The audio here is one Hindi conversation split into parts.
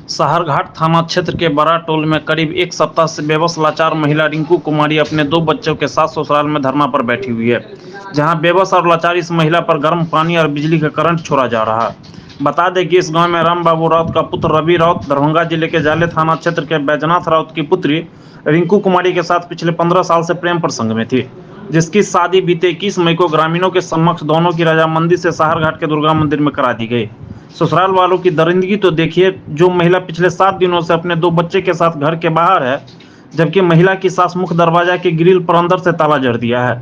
साहरघाट थाना क्षेत्र के बड़ा टोल में करीब एक सप्ताह से बेबस लाचार महिला रिंकू कुमारी अपने 2 बच्चों के साथ ससुराल में धरना पर बैठी हुई है, जहां बेबस और लाचार इस महिला पर गर्म पानी और बिजली का करंट छोड़ा जा रहा है। बता दें कि इस गांव में राम बाबू राउत का पुत्र रवि राउत दरभंगा जिले के जाले थाना क्षेत्र के बैजनाथ राउत की पुत्री रिंकू कुमारी के साथ पिछले 15 साल से प्रेम प्रसंग में थी, जिसकी शादी बीते 21 मई को ग्रामीणों के समक्ष दोनों की रजामंदी से साहरघाट के दुर्गा मंदिर में करा दी गई। ससुराल वालों की दरिंदगी तो देखिए, जो महिला पिछले 7 दिनों से अपने 2 बच्चे के साथ घर के बाहर है, जबकि महिला की सास मुख्य दरवाजा के ग्रिल पर अंदर से ताला जड़ दिया है।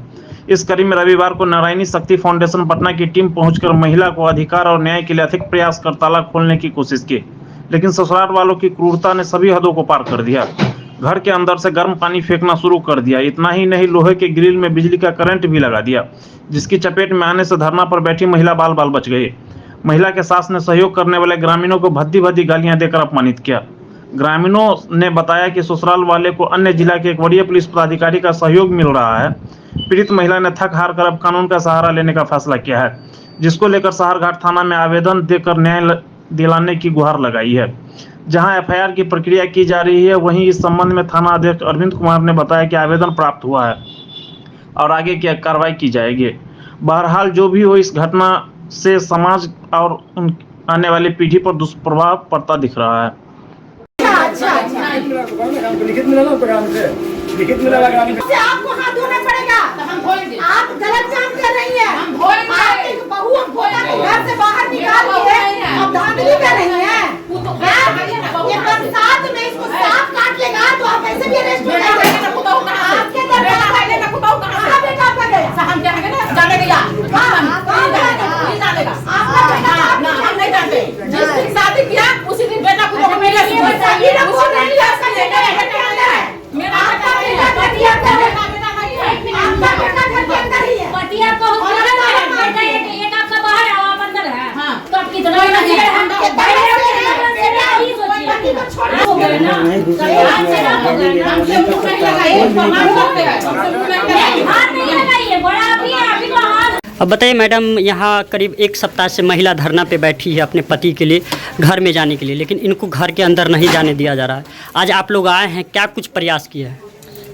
इस कड़ी में रविवार को नारायणी शक्ति फाउंडेशन पटना की टीम पहुंचकर महिला को अधिकार और न्याय के लिए अधिक प्रयास कर ताला खोलने की कोशिश की, लेकिन ससुराल वालों की क्रूरता ने सभी हदों को पार कर दिया। घर के अंदर से गर्म पानी फेंकना शुरू कर दिया। इतना ही नहीं, लोहे के ग्रिल में बिजली का करंट भी लगा दिया, जिसकी चपेट में आने से धरना पर बैठी महिला बाल बाल बच गई। महिला के सास ने सहयोग करने वाले ग्रामीणों को भद्दी भद्दी गालियां देकर अपमानित किया। ग्रामीणों ने बताया कि ससुराल वाले को अन्य जिला के एक वरीय पुलिस पदाधिकारी का सहयोग मिल रहा है। पीड़ित महिला ने थक हार कर अब कानून का सहारा लेने का फैसला किया है, जिसको लेकर साहरघाट थाना में आवेदन देकर न्याय दिलाने की गुहार लगाई है। जहां एफआईआर की प्रक्रिया की जा रही है, वहीं इस संबंध में थाना अध्यक्ष अरविंद कुमार ने बताया कि आवेदन प्राप्त हुआ है और आगे की कार्रवाई की जाएगी। बहरहाल जो भी हो, इस घटना से समाज और आने वाली पीढ़ी पर दुष्प्रभाव पड़ता दिख रहा है। लिखित मिला ना प्रोग्राम से, लिखित मिला आपको हाथ धोना पड़ेगा। आप गलत काम कर रही हैं। आपकी बहू घर से बाहर निकाल के अब धांधली कर रही हैं। ये बरसात में इसको सांप काट लेगा तो आप ऐसे भी अरेस्ट हो जाएंगे। आपके कहाँ बेटा आपका गया? हम जाएंगे ना, जाने गया। नहीं जानेगा। आपका बेटा हम नहीं जानते। जिस दिन शादी किया उसी दिन बेटा को मेरे से मेरा आपका बेटा पटिया कर रहा है। आपका बेटा घर के अंदर ही है। पटिया को बेटा एक आपका बाहर है, आप अंदर है। हां तो आप कितना हम बाहर ही सोचिए हो गए ना। हमसे मुंह नहीं लगाइए, प्रमाण करते हैं। हाथ नहीं लगाइए, बड़ा अभी है, अभी तो हाथ। अब बताइए मैडम, यहाँ करीब एक सप्ताह से महिला धरना पे बैठी है अपने पति के लिए घर में जाने के लिए, लेकिन इनको घर के अंदर नहीं जाने दिया जा रहा है। आज आप लोग आए हैं, क्या कुछ प्रयास किए हैं?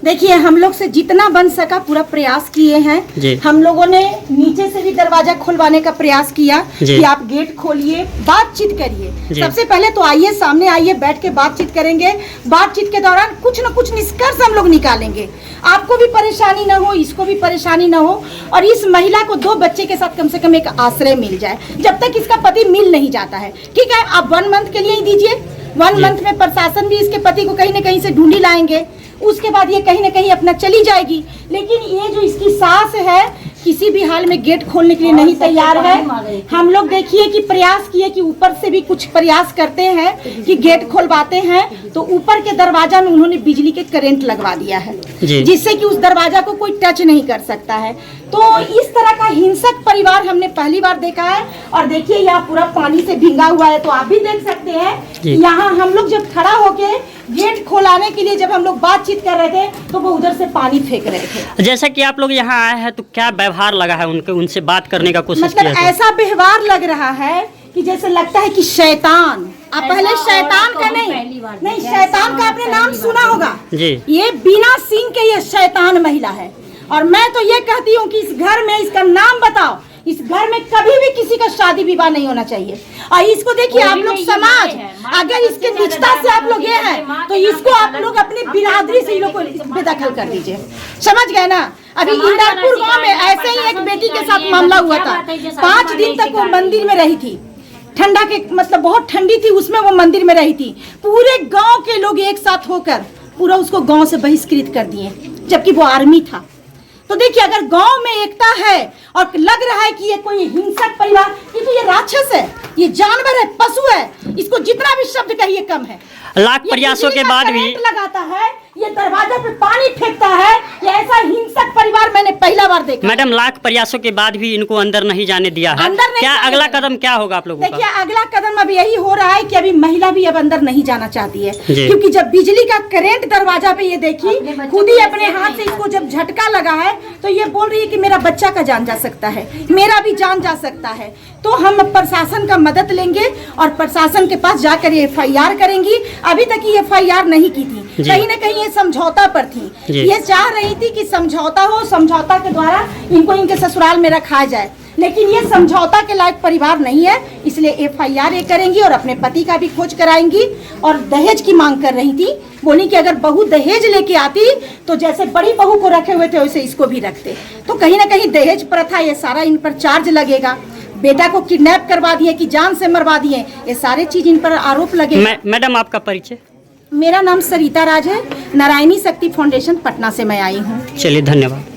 देखिए, हम लोग से जितना बन सका पूरा प्रयास किए हैं। हम लोगों ने नीचे से भी दरवाजा खुलवाने का प्रयास किया कि आप गेट खोलिए, बातचीत करिए। सबसे पहले तो आइए, सामने आइए, बैठ के बातचीत करेंगे। बातचीत के दौरान कुछ न कुछ निष्कर्ष हम लोग निकालेंगे। आपको भी परेशानी ना हो, इसको भी परेशानी ना हो, और इस महिला को 2 बच्चे के साथ कम से कम एक आश्रय मिल जाए, जब तक इसका पति मिल नहीं जाता है। ठीक है, आप 1 मंथ के लिए ही दीजिए। 1 मंथ में प्रशासन भी इसके पति को कहीं न कहीं से ढूंढी लाएंगे। उसके बाद ये कहीं न कहीं अपना चली जाएगी। लेकिन ये जो इसकी सास है, किसी भी हाल में गेट खोलने के लिए नहीं तैयार है। हम लोग देखिए कि प्रयास किए कि ऊपर से भी कुछ प्रयास करते हैं कि गेट खोलवाते हैं, तो ऊपर के दरवाजा में उन्होंने बिजली के करंट लगवा दिया है, जिससे कि उस दरवाजा को कोई टच नहीं कर सकता है। तो इस तरह का हिंसक परिवार हमने पहली बार देखा है। और देखिए, यहाँ पूरा पानी से भींगा हुआ है, तो आप भी देख सकते हैं। यहाँ हम लोग जब खड़ा होके गेट खोलाने के लिए जब हम लोग बातचीत कर रहे थे, तो वो उधर से पानी फेंक रहे थे। जैसा कि आप लोग यहाँ आए हैं, तो क्या व्यवहार लगा है उनसे बात करने का कोशिश किया? मतलब ऐसा व्यवहार लग रहा है कि जैसे लगता है कि शैतान। आप पहले शैतान का नहीं, शैतान का आपने नाम सुना होगा जी। ये बिना सिंह के ये शैतान महिला है। और मैं तो ये कहती हूँ कि इस घर में इसका नाम बताओ। इस घर में कभी भी किसी का शादी विवाह नहीं होना चाहिए। और इसको देखिए, आप लोग समाज अगर इसके निजता से आप लोग ये हैं, तो इसको आप लोग अपनी बिरादरी से लोग बेदखल कर दीजिए। समझ गए ना? अभी इंदरपुर गांव में ऐसे ही एक बेटी के साथ मामला हुआ था। 5 दिन तक वो मंदिर में रही थी। ठंडा के मतलब बहुत ठंडी थी, उसमें वो मंदिर में रही थी। पूरे गाँव के लोग एक साथ होकर पूरा उसको गाँव से बहिष्कृत कर दिए, जबकि वो आर्मी था। तो देखिए, अगर गांव में एकता है और लग रहा है कि ये कोई हिंसक परिवार, ये तो ये राक्षस है, ये जानवर है, पशु है, इसको जितना भी शब्द कहिए कम है। लाख प्रयासों के बाद भी लगाता है, ये दरवाजा पे पानी फेंकता है, ये ऐसा हिंसक परिवार मैंने पहला बार देखा। मैडम, लाख प्रयासों के बाद भी इनको अंदर नहीं जाने दिया है। अंदर नहीं क्या जाने अगला दिया। कदम क्या होगा आप लोगों का? देखिए, अगला कदम अब यही हो रहा है कि अभी महिला भी अब अंदर नहीं जाना चाहती है, जी। क्योंकि जब बिजली का करंट दरवाजा पे ये देखी, खुद ही अपने हाथ से इसको जब झटका लगा है, तो ये बोल रही है कि मेरा बच्चा का जान जा सकता है, मेरा भी जान जा सकता है। तो हम प्रशासन का मदद लेंगे और प्रशासन के पास जाकर ये FIR करेंगी। अभी तक ये FIR नहीं की थी, कहीं ना कहीं ये समझौता पर थी। ये चाह रही थी कि समझौता हो, समझौता के द्वारा इनको इनके ससुराल में रखा जाए, लेकिन ये समझौता के लायक परिवार नहीं है, इसलिए FIR ये करेंगी और अपने पति का भी खोज कराएंगी। और दहेज की मांग कर रही थी, बोली कि अगर बहू दहेज लेके आती तो जैसे बड़ी बहू को रखे हुए थे वैसे इसको भी रखते। तो कहीं ना कहीं दहेज प्रथा, ये सारा इन पर चार्ज लगेगा। बेटा को किडनैप करवा दिए कि जान से मरवा दिए, ये सारे चीज इन पर आरोप लगे। मैडम, आपका परिचय? मेरा नाम सरिता राज है, नारायणी शक्ति फाउंडेशन पटना से मैं आई हूँ। चलिए, धन्यवाद।